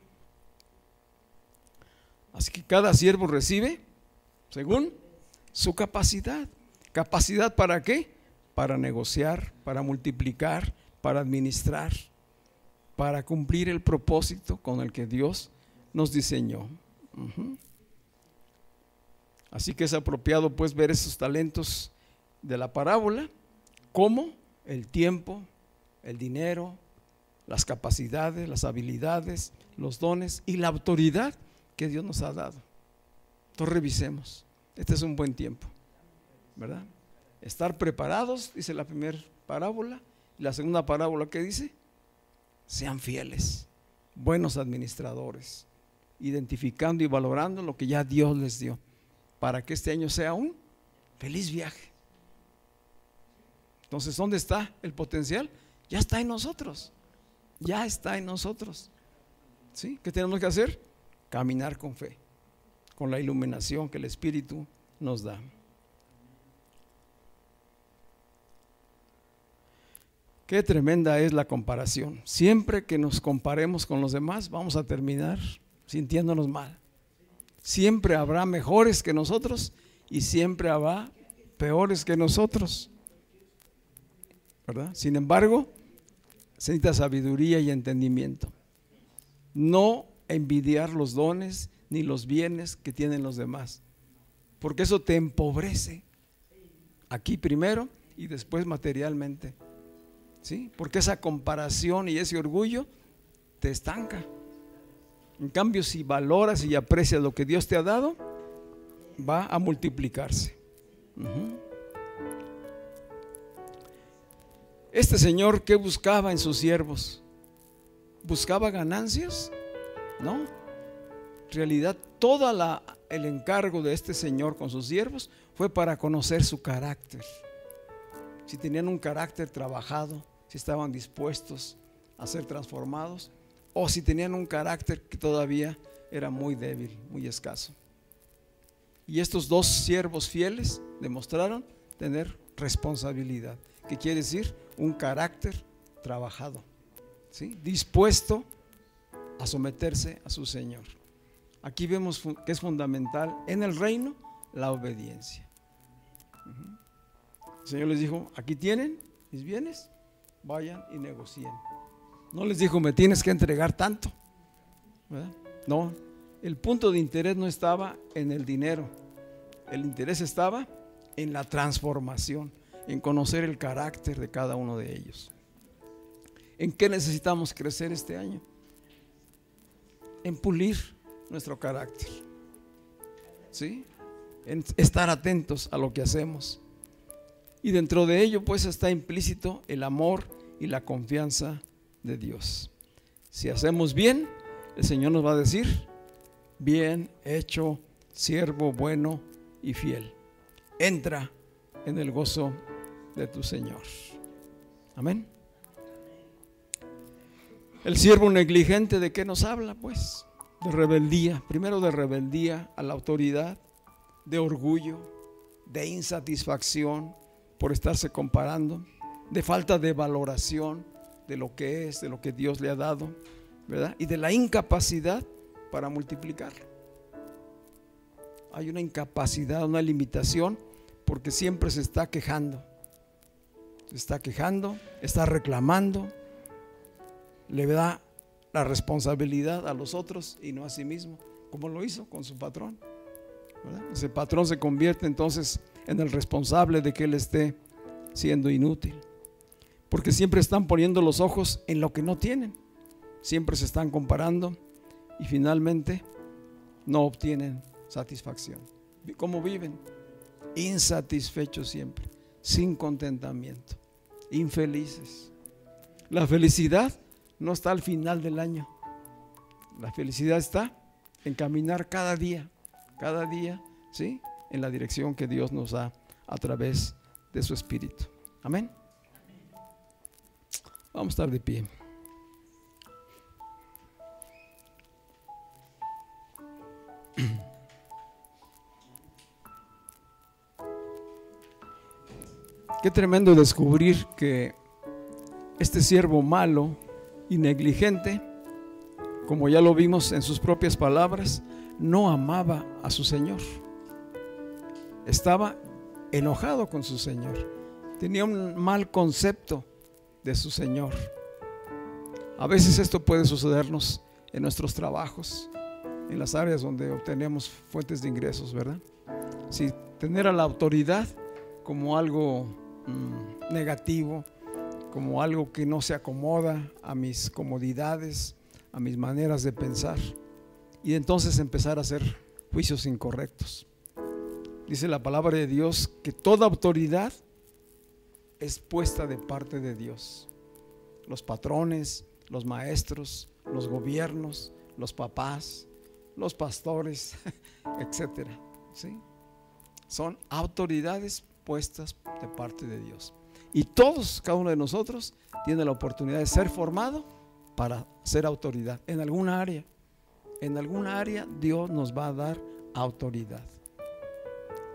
Así que cada siervo recibe según su capacidad. ¿Capacidad para qué? Para negociar, para multiplicar, para administrar, para cumplir el propósito con el que Dios nos diseñó. Así que es apropiado pues ver esos talentos de la parábola, como el tiempo, el dinero, las capacidades, las habilidades, los dones y la autoridad que Dios nos ha dado. Entonces revisemos. Este es un buen tiempo, ¿verdad? Estar preparados, dice la primera parábola. Y la segunda parábola, ¿qué dice? Sean fieles, buenos administradores, identificando y valorando lo que ya Dios les dio, para que este año sea un feliz viaje. Entonces, ¿dónde está el potencial? Ya está en nosotros. Ya está en nosotros. ¿Sí? ¿Qué tenemos que hacer? Caminar con fe, con la iluminación que el Espíritu nos da. Qué tremenda es la comparación. Siempre que nos comparemos con los demás, vamos a terminar sintiéndonos mal. Siempre habrá mejores que nosotros y siempre habrá peores que nosotros, ¿verdad? Sin embargo, se necesita sabiduría y entendimiento. No envidiar los dones ni los bienes que tienen los demás, porque eso te empobrece aquí primero y después materialmente, ¿sí? Porque esa comparación y ese orgullo te estanca. En cambio, si valoras y aprecias lo que Dios te ha dado, va a multiplicarse. Este señor, ¿qué buscaba en sus siervos? ¿Buscaba ganancias? No. En realidad, todo el encargo de este señor con sus siervos fue para conocer su carácter. Si tenían un carácter trabajado, si estaban dispuestos a ser transformados, o si tenían un carácter que todavía era muy débil, muy escaso. Y estos dos siervos fieles demostraron tener responsabilidad, que quiere decir un carácter trabajado, ¿sí? Dispuesto a someterse a su Señor. Aquí vemos que es fundamental en el reino la obediencia. El Señor les dijo: aquí tienen mis bienes, vayan y negocien. No les dijo: me tienes que entregar tanto, ¿verdad? No, el punto de interés no estaba en el dinero, el interés estaba en la transformación, en conocer el carácter de cada uno de ellos. ¿En qué necesitamos crecer este año? En pulir nuestro carácter, ¿sí? En estar atentos a lo que hacemos. Y dentro de ello pues está implícito el amor y la confianza de Dios. Si hacemos bien, el Señor nos va a decir: bien hecho, siervo bueno y fiel, entra en el gozo de tu Señor. Amén. El siervo negligente, ¿de qué nos habla? Pues de rebeldía, primero de rebeldía a la autoridad, de orgullo, de insatisfacción por estarse comparando, de falta de valoración de lo que es, de lo que Dios le ha dado, ¿verdad? Y de la incapacidad para multiplicar. Hay una incapacidad, una limitación, porque siempre se está quejando, está reclamando, le da la responsabilidad a los otros y no a sí mismo, como lo hizo con su patrón, ¿verdad? Ese patrón se convierte entonces en el responsable de que él esté siendo inútil, porque siempre están poniendo los ojos en lo que no tienen, siempre se están comparando y finalmente no obtienen satisfacción. ¿Cómo viven? Insatisfechos siempre, sin contentamiento, infelices. La felicidad no está al final del año, la felicidad está en caminar cada día, ¿sí? En la dirección que Dios nos da a través de su Espíritu. Amén. Vamos a estar de pie. Qué tremendo descubrir que este siervo malo y negligente, como ya lo vimos en sus propias palabras, no amaba a su Señor. Estaba enojado con su Señor, tenía un mal concepto de su Señor. A veces esto puede sucedernos en nuestros trabajos, en las áreas donde obtenemos fuentes de ingresos, ¿verdad? Si tener a la autoridad como algo negativo, como algo que no se acomoda a mis comodidades, a mis maneras de pensar, y entonces empezar a hacer juicios incorrectos. Dice la palabra de Dios que toda autoridad es puesta de parte de Dios. Los patrones, los maestros, los gobiernos, los papás, los pastores, etcétera, ¿sí? Son autoridades puestas de parte de Dios. Y todos, cada uno de nosotros, tiene la oportunidad de ser formado para ser autoridad en alguna área. En alguna área Dios nos va a dar autoridad.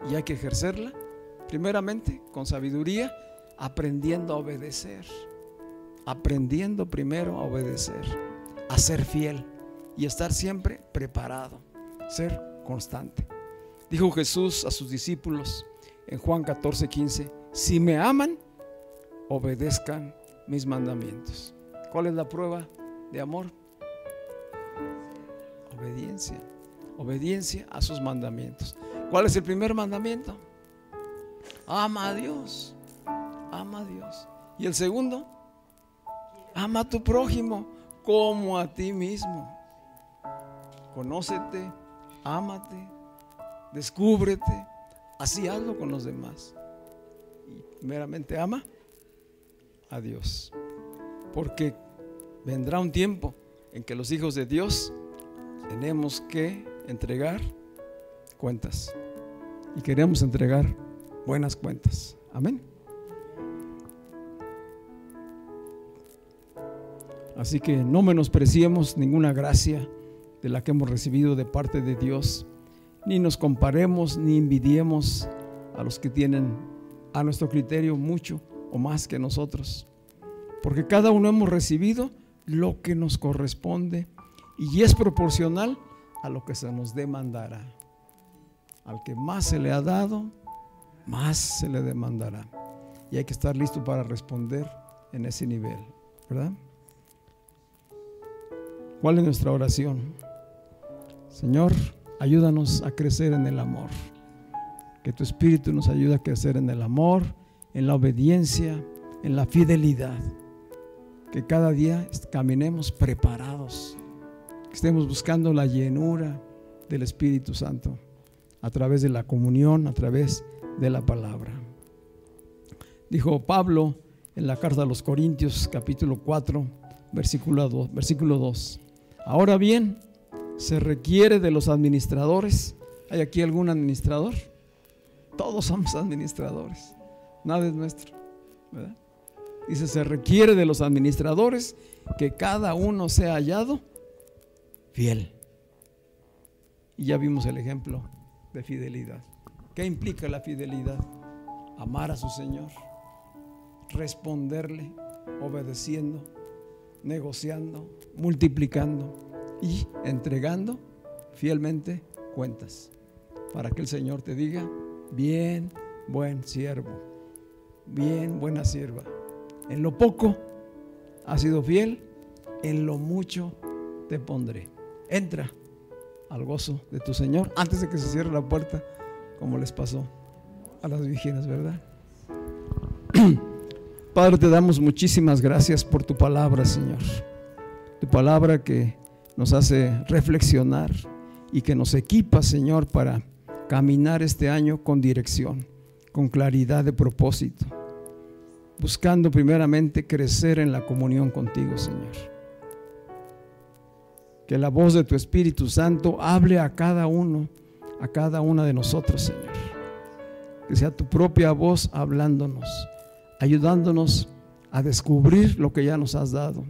Y hay que ejercerla, primeramente, con sabiduría, aprendiendo a obedecer. Aprendiendo primero a obedecer, a ser fiel y estar siempre preparado, ser constante. Dijo Jesús a sus discípulos en Juan 14:15: si me aman, obedezcan mis mandamientos. ¿Cuál es la prueba de amor? Obediencia. Obediencia a sus mandamientos. ¿Cuál es el primer mandamiento? Ama a Dios. Ama a Dios. ¿Y el segundo? Ama a tu prójimo como a ti mismo. Conócete, ámate, descúbrete, así hazlo con los demás. Y primeramente ama a Dios, porque vendrá un tiempo en que los hijos de Dios tenemos que entregar cuentas, y queremos entregar buenas cuentas. Amén. Así que no menospreciemos ninguna gracia de la que hemos recibido de parte de Dios, ni nos comparemos ni envidiemos a los que tienen a nuestro criterio mucho o más que nosotros, porque cada uno hemos recibido lo que nos corresponde y es proporcional a lo que se nos demandará. Al que más se le ha dado, más se le demandará. Y hay que estar listo para responder en ese nivel, ¿verdad? ¿Cuál es nuestra oración? Señor, ayúdanos a crecer en el amor. Que tu Espíritu nos ayude a crecer en el amor, en la obediencia, en la fidelidad. Que cada día caminemos preparados, que estemos buscando la llenura del Espíritu Santo a través de la comunión, a través de la palabra. Dijo Pablo en la carta a los Corintios, capítulo 4, versículo 2. Ahora bien, se requiere de los administradores. ¿Hay aquí algún administrador? Todos somos administradores, nada es nuestro, ¿verdad? Dice, se requiere de los administradores que cada uno sea hallado fiel. Y ya vimos el ejemplo de fidelidad. ¿Qué implica la fidelidad? Amar a su Señor, responderle, obedeciendo, negociando, multiplicando y entregando fielmente cuentas, para que el Señor te diga: bien, buen siervo, bien, buena sierva. En lo poco has sido fiel, en lo mucho te pondré. Entra al gozo de tu Señor antes de que se cierre la puerta, como les pasó a las vírgenes, ¿verdad? Padre, te damos muchísimas gracias por tu palabra, Señor. Tu palabra que nos hace reflexionar y que nos equipa, Señor, para caminar este año con dirección, con claridad de propósito, buscando primeramente crecer en la comunión contigo, Señor. Que la voz de tu Espíritu Santo hable a cada uno, a cada una de nosotros, Señor. Que sea tu propia voz hablándonos, ayudándonos a descubrir lo que ya nos has dado.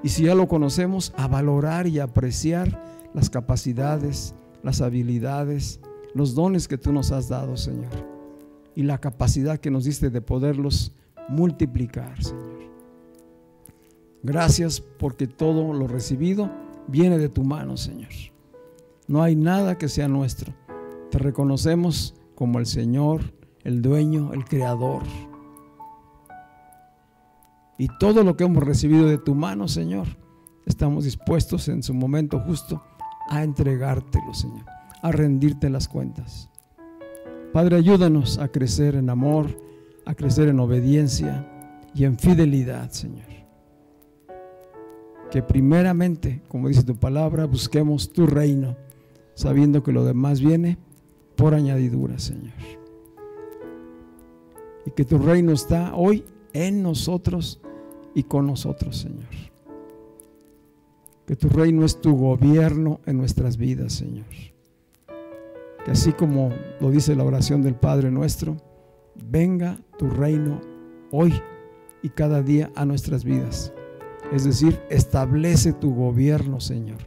Y si ya lo conocemos, a valorar y apreciar las capacidades, las habilidades, los dones que tú nos has dado, Señor. Y la capacidad que nos diste de poderlos multiplicar, Señor. Gracias porque todo lo recibido viene de tu mano, Señor. No hay nada que sea nuestro. Te reconocemos como el Señor, el dueño, el creador. Y todo lo que hemos recibido de tu mano, Señor, estamos dispuestos en su momento justo a entregártelo, Señor, a rendirte las cuentas. Padre, ayúdanos a crecer en amor, a crecer en obediencia y en fidelidad, Señor. Que primeramente, como dice tu palabra, busquemos tu reino, sabiendo que lo demás viene por añadidura, Señor. Y que tu reino está hoy en nosotros y con nosotros, Señor. Que tu reino es tu gobierno en nuestras vidas, Señor. Que así como lo dice la oración del Padre nuestro, venga tu reino hoy y cada día a nuestras vidas. Es decir, establece tu gobierno, Señor.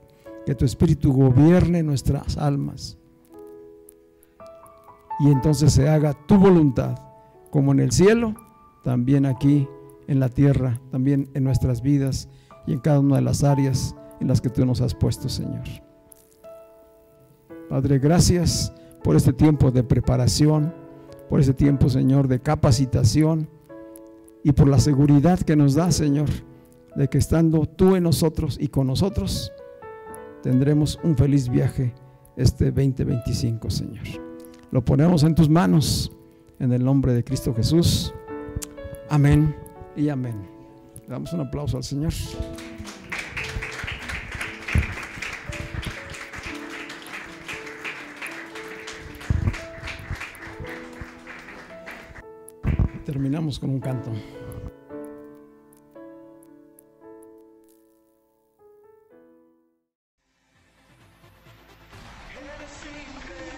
Que tu Espíritu gobierne nuestras almas. Y entonces se haga tu voluntad, como en el cielo, también aquí en la tierra, también en nuestras vidas y en cada una de las áreas en las que tú nos has puesto, Señor. Padre, gracias por este tiempo de preparación, por este tiempo, Señor, de capacitación y por la seguridad que nos da, Señor, de que estando tú en nosotros y con nosotros, tendremos un feliz viaje este 2025, Señor. Lo ponemos en tus manos, en el nombre de Cristo Jesús. Amén y amén. Le damos un aplauso al Señor. Terminamos con un canto. Eres increíble.